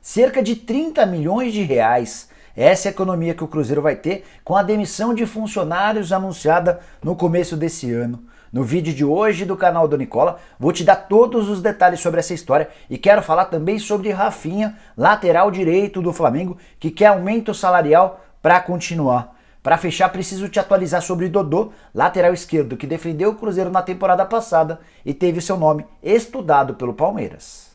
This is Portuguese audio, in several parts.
Cerca de 30 milhões de reais. Essa é a economia que o Cruzeiro vai ter com a demissão de funcionários anunciada no começo desse ano. No vídeo de hoje do canal do Nicola, vou te dar todos os detalhes sobre essa história e quero falar também sobre Rafinha, lateral direito do Flamengo, que quer aumento salarial para continuar. Para fechar, preciso te atualizar sobre Dodô, lateral esquerdo, que defendeu o Cruzeiro na temporada passada e teve seu nome estudado pelo Palmeiras.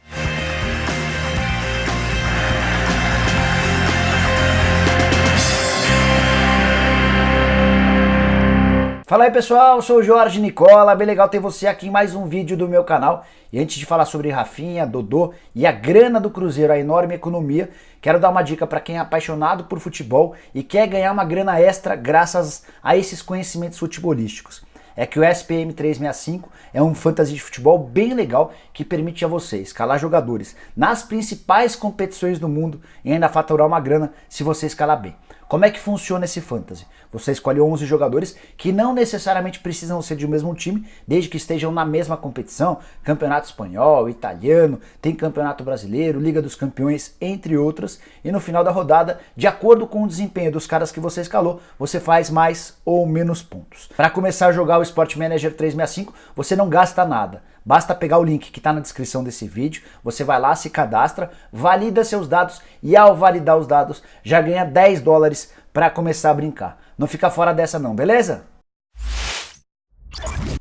Fala aí pessoal, eu sou o Jorge Nicola, bem legal ter você aqui em mais um vídeo do meu canal. E antes de falar sobre Rafinha, Dodô e a grana do Cruzeiro, a enorme economia, quero dar uma dica para quem é apaixonado por futebol e quer ganhar uma grana extra graças a esses conhecimentos futebolísticos. É que o SPM 365 é um fantasy de futebol bem legal que permite a você escalar jogadores nas principais competições do mundo e ainda faturar uma grana se você escalar bem. Como é que funciona esse fantasy? Você escolhe 11 jogadores que não necessariamente precisam ser de um mesmo time, desde que estejam na mesma competição, campeonato espanhol, italiano, tem campeonato brasileiro, Liga dos Campeões, entre outras, e no final da rodada, de acordo com o desempenho dos caras que você escalou, você faz mais ou menos pontos. Para começar a jogar o Sport Manager 365, você não gasta nada. Basta pegar o link que está na descrição desse vídeo, você vai lá, se cadastra, valida seus dados e ao validar os dados já ganha 10 dólares para começar a brincar. Não fica fora dessa não, beleza?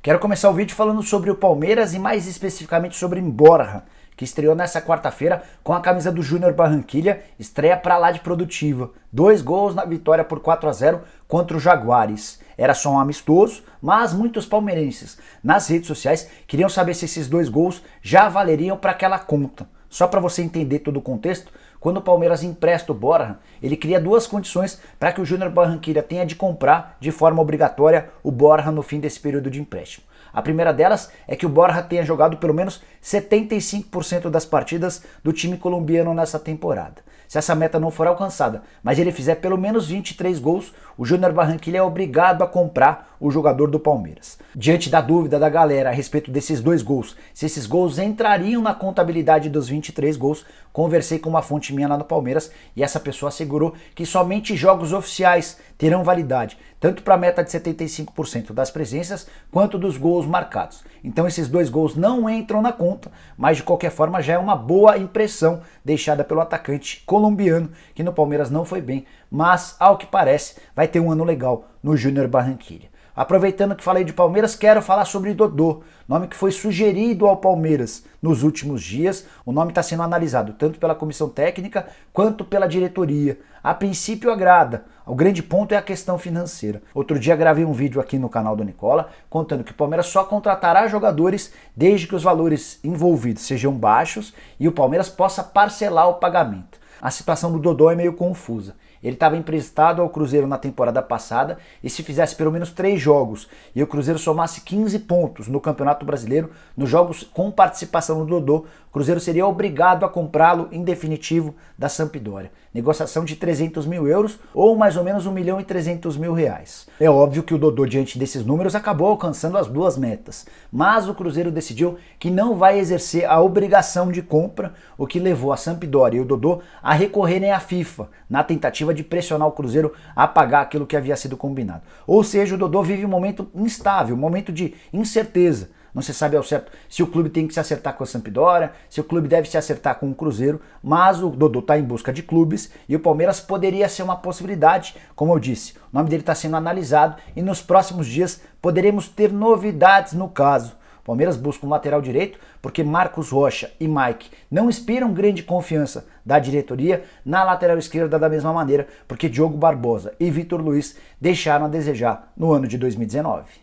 Quero começar o vídeo falando sobre o Palmeiras e mais especificamente sobre Borja, que estreou nessa quarta-feira com a camisa do Júnior Barranquilla, estreia pra lá de produtiva. 2 gols na vitória por 4-0 contra o Jaguares. Era só um amistoso, mas muitos palmeirenses nas redes sociais queriam saber se esses 2 gols já valeriam para aquela conta. Só para você entender todo o contexto, quando o Palmeiras empresta o Borja, ele cria 2 condições para que o Júnior Barranquilla tenha de comprar de forma obrigatória o Borja no fim desse período de empréstimo. A primeira delas é que o Borja tenha jogado pelo menos 75% das partidas do time colombiano nessa temporada. Se essa meta não for alcançada, mas ele fizer pelo menos 23 gols, o Júnior Barranquilla é obrigado a comprar o jogador do Palmeiras. Diante da dúvida da galera a respeito desses 2 gols, se esses gols entrariam na contabilidade dos 23 gols, conversei com uma fonte minha lá no Palmeiras e essa pessoa assegurou que somente jogos oficiais terão validade, tanto para a meta de 75% das presenças quanto dos gols marcados. Então esses 2 gols não entram na conta, mas de qualquer forma já é uma boa impressão deixada pelo atacante colombiano, que no Palmeiras não foi bem, mas ao que parece vai ter um ano legal no Júnior Barranquilla. Aproveitando que falei de Palmeiras, quero falar sobre Dodô, nome que foi sugerido ao Palmeiras nos últimos dias. O nome está sendo analisado tanto pela comissão técnica quanto pela diretoria. A princípio agrada, o grande ponto é a questão financeira. Outro dia gravei um vídeo aqui no canal do Nicola contando que o Palmeiras só contratará jogadores desde que os valores envolvidos sejam baixos e o Palmeiras possa parcelar o pagamento. A situação do Dodô é meio confusa. Ele estava emprestado ao Cruzeiro na temporada passada e se fizesse pelo menos 3 jogos e o Cruzeiro somasse 15 pontos no Campeonato Brasileiro, nos jogos com participação do Dodô, o Cruzeiro seria obrigado a comprá-lo em definitivo da Sampdoria. Negociação de 300 mil euros ou mais ou menos 1.300.000 reais. É óbvio que o Dodô, diante desses números, acabou alcançando as 2 metas, mas o Cruzeiro decidiu que não vai exercer a obrigação de compra, o que levou a Sampdoria e o Dodô a recorrerem à FIFA na tentativa de pressionar o Cruzeiro a pagar aquilo que havia sido combinado. Ou seja, o Dodô vive um momento instável, um momento de incerteza. Não se sabe ao certo se o clube tem que se acertar com a Sampdoria, se o clube deve se acertar com o Cruzeiro, mas o Dodô está em busca de clubes e o Palmeiras poderia ser uma possibilidade, como eu disse. O nome dele está sendo analisado e nos próximos dias poderemos ter novidades no caso. O Palmeiras busca um lateral direito porque Marcos Rocha e Mike não inspiram grande confiança da diretoria. Na lateral esquerda da mesma maneira, porque Diogo Barbosa e Vitor Luiz deixaram a desejar no ano de 2019.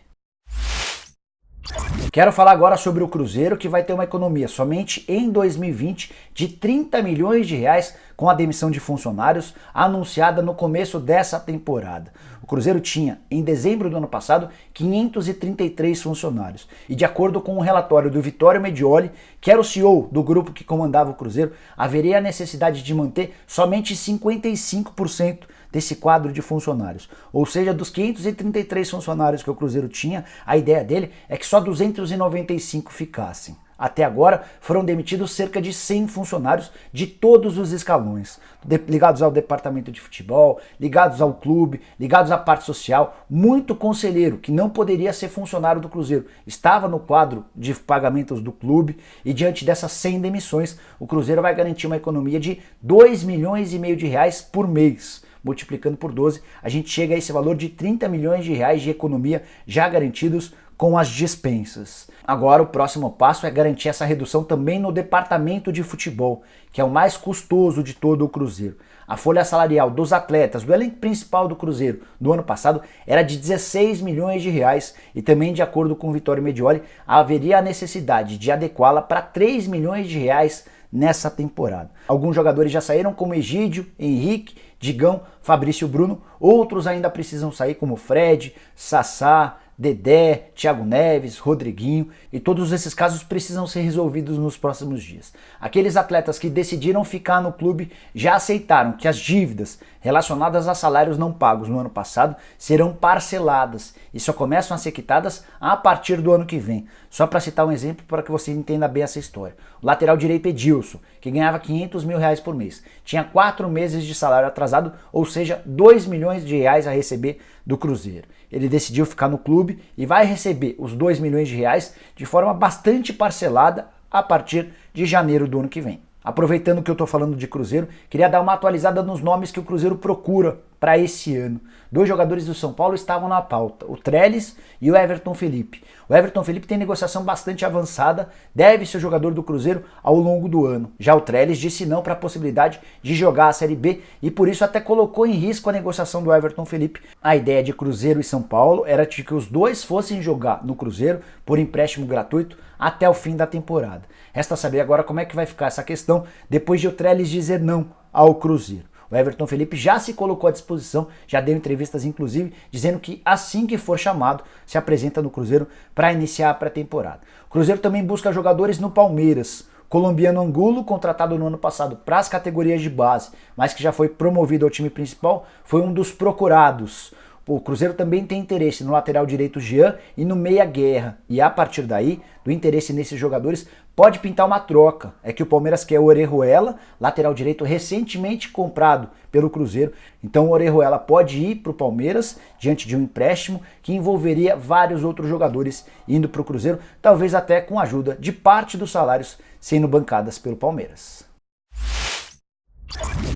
Quero falar agora sobre o Cruzeiro, que vai ter uma economia somente em 2020 de 30 milhões de reais com a demissão de funcionários anunciada no começo dessa temporada. O Cruzeiro tinha, em dezembro do ano passado, 533 funcionários. E de acordo com um relatório do Vittorio Medioli, que era o CEO do grupo que comandava o Cruzeiro, haveria a necessidade de manter somente 55% desse quadro de funcionários. Ou seja, dos 533 funcionários que o Cruzeiro tinha, a ideia dele é que só 295 ficassem. Até agora foram demitidos cerca de 100 funcionários de todos os escalões, ligados ao departamento de futebol, ligados ao clube, ligados à parte social. Muito conselheiro que não poderia ser funcionário do Cruzeiro estava no quadro de pagamentos do clube, e diante dessas 100 demissões, o Cruzeiro vai garantir uma economia de 2,5 milhões de reais por mês. Multiplicando por 12, a gente chega a esse valor de 30 milhões de reais de economia já garantidos com as dispensas. Agora o próximo passo é garantir essa redução também no departamento de futebol, que é o mais custoso de todo o Cruzeiro. A folha salarial dos atletas do elenco principal do Cruzeiro no ano passado era de 16 milhões de reais, e também, de acordo com o Vittorio Medioli, haveria a necessidade de adequá-la para 3 milhões de reais nessa temporada. Alguns jogadores já saíram, como Egídio, Henrique, Digão, Fabrício, Bruno. Outros ainda precisam sair, como Fred, Sassá, Dedé, Thiago Neves, Rodriguinho, e todos esses casos precisam ser resolvidos nos próximos dias. Aqueles atletas que decidiram ficar no clube já aceitaram que as dívidas relacionadas a salários não pagos no ano passado serão parceladas e só começam a ser quitadas a partir do ano que vem. Só para citar um exemplo para que você entenda bem essa história. O lateral direito Edilson, que ganhava 500 mil reais por mês, tinha 4 meses de salário atrasado, ou seja, 2 milhões de reais a receber do Cruzeiro. Ele decidiu ficar no clube e vai receber os 2 milhões de reais de forma bastante parcelada a partir de janeiro do ano que vem. Aproveitando que eu estou falando de Cruzeiro, queria dar uma atualizada nos nomes que o Cruzeiro procura para esse ano. 2 jogadores do São Paulo estavam na pauta, o Trellis e o Everton Felipe. O Everton Felipe tem negociação bastante avançada, deve ser jogador do Cruzeiro ao longo do ano. Já o Trellis disse não para a possibilidade de jogar a Série B e por isso até colocou em risco a negociação do Everton Felipe. A ideia de Cruzeiro e São Paulo era de que os dois fossem jogar no Cruzeiro por empréstimo gratuito até o fim da temporada. Resta saber agora como é que vai ficar essa questão depois de o Trellis dizer não ao Cruzeiro. O Everton Felipe já se colocou à disposição, já deu entrevistas inclusive, dizendo que assim que for chamado, se apresenta no Cruzeiro para iniciar a pré-temporada. O Cruzeiro também busca jogadores no Palmeiras. Colombiano Angulo, contratado no ano passado para as categorias de base, mas que já foi promovido ao time principal, foi um dos procurados. O Cruzeiro também tem interesse no lateral direito Jean e no meia Guerra, e a partir daí, do interesse nesses jogadores, pode pintar uma troca. É que o Palmeiras quer o Orejuela, lateral direito recentemente comprado pelo Cruzeiro. Então o Orejuela pode ir para o Palmeiras diante de um empréstimo que envolveria vários outros jogadores indo para o Cruzeiro, talvez até com a ajuda de parte dos salários sendo bancadas pelo Palmeiras.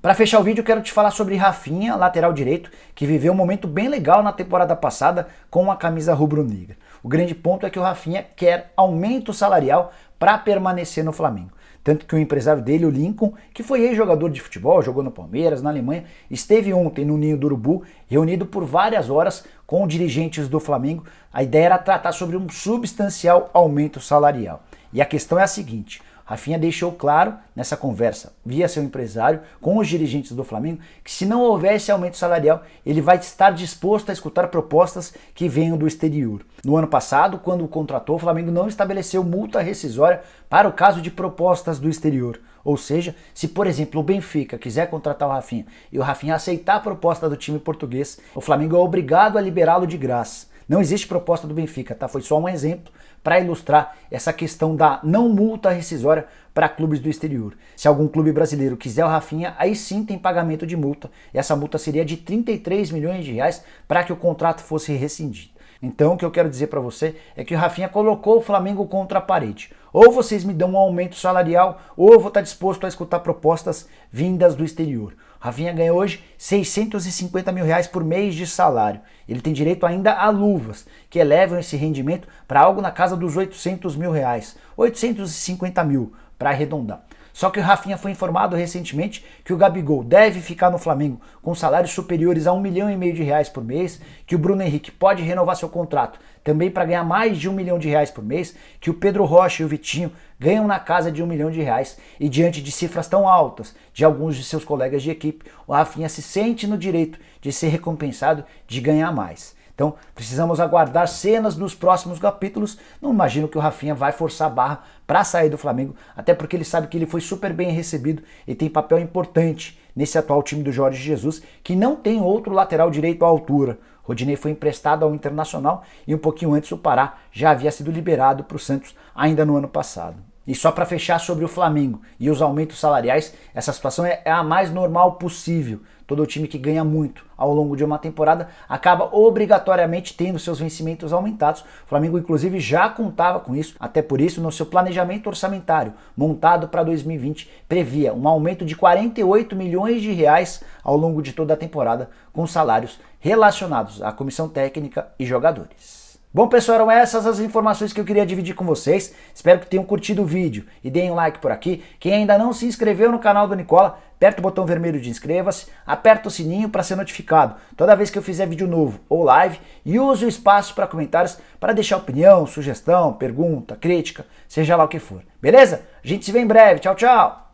Para fechar o vídeo, quero te falar sobre Rafinha, lateral direito, que viveu um momento bem legal na temporada passada com a camisa rubro-negra. O grande ponto é que o Rafinha quer aumento salarial para permanecer no Flamengo. Tanto que o empresário dele, o Lincoln, que foi ex-jogador de futebol, jogou no Palmeiras, na Alemanha, esteve ontem no Ninho do Urubu, reunido por várias horas com dirigentes do Flamengo. A ideia era tratar sobre um substancial aumento salarial. E a questão é a seguinte: Rafinha deixou claro nessa conversa via seu empresário com os dirigentes do Flamengo que se não houvesse aumento salarial, ele vai estar disposto a escutar propostas que venham do exterior. No ano passado, quando o contratou, o Flamengo não estabeleceu multa rescisória para o caso de propostas do exterior. Ou seja, se por exemplo o Benfica quiser contratar o Rafinha e o Rafinha aceitar a proposta do time português, o Flamengo é obrigado a liberá-lo de graça. Não existe proposta do Benfica, tá? Foi só um exemplo para ilustrar essa questão da não multa rescisória para clubes do exterior. Se algum clube brasileiro quiser o Rafinha, aí sim tem pagamento de multa. E essa multa seria de 33 milhões de reais para que o contrato fosse rescindido. Então o que eu quero dizer para você é que o Rafinha colocou o Flamengo contra a parede. Ou vocês me dão um aumento salarial, ou eu vou estar disposto a escutar propostas vindas do exterior. O Rafinha ganha hoje 650 mil reais por mês de salário. Ele tem direito ainda a luvas, que elevam esse rendimento para algo na casa dos 800 mil reais. 850 mil, para arredondar. Só que o Rafinha foi informado recentemente que o Gabigol deve ficar no Flamengo com salários superiores a 1,5 milhão de reais por mês, que o Bruno Henrique pode renovar seu contrato também para ganhar mais de 1 milhão de reais por mês, que o Pedro Rocha e o Vitinho ganham na casa de 1 milhão de reais, e diante de cifras tão altas de alguns de seus colegas de equipe, o Rafinha se sente no direito de ser recompensado, de ganhar mais. Então, precisamos aguardar cenas dos próximos capítulos. Não imagino que o Rafinha vai forçar a barra para sair do Flamengo, até porque ele sabe que ele foi super bem recebido e tem papel importante nesse atual time do Jorge Jesus, que não tem outro lateral direito à altura. Rodinei foi emprestado ao Internacional e um pouquinho antes o Pará já havia sido liberado para o Santos ainda no ano passado. E só para fechar sobre o Flamengo e os aumentos salariais, essa situação é a mais normal possível. Todo time que ganha muito ao longo de uma temporada acaba obrigatoriamente tendo seus vencimentos aumentados. O Flamengo, inclusive, já contava com isso, até por isso, no seu planejamento orçamentário montado para 2020, previa um aumento de 48 milhões de reais ao longo de toda a temporada, com salários relacionados à comissão técnica e jogadores. Bom, pessoal, eram essas as informações que eu queria dividir com vocês. Espero que tenham curtido o vídeo e deem um like por aqui. Quem ainda não se inscreveu no canal do Nicola, aperta o botão vermelho de inscreva-se, aperta o sininho para ser notificado toda vez que eu fizer vídeo novo ou live e use o espaço para comentários para deixar opinião, sugestão, pergunta, crítica, seja lá o que for. Beleza? A gente se vê em breve. Tchau, tchau!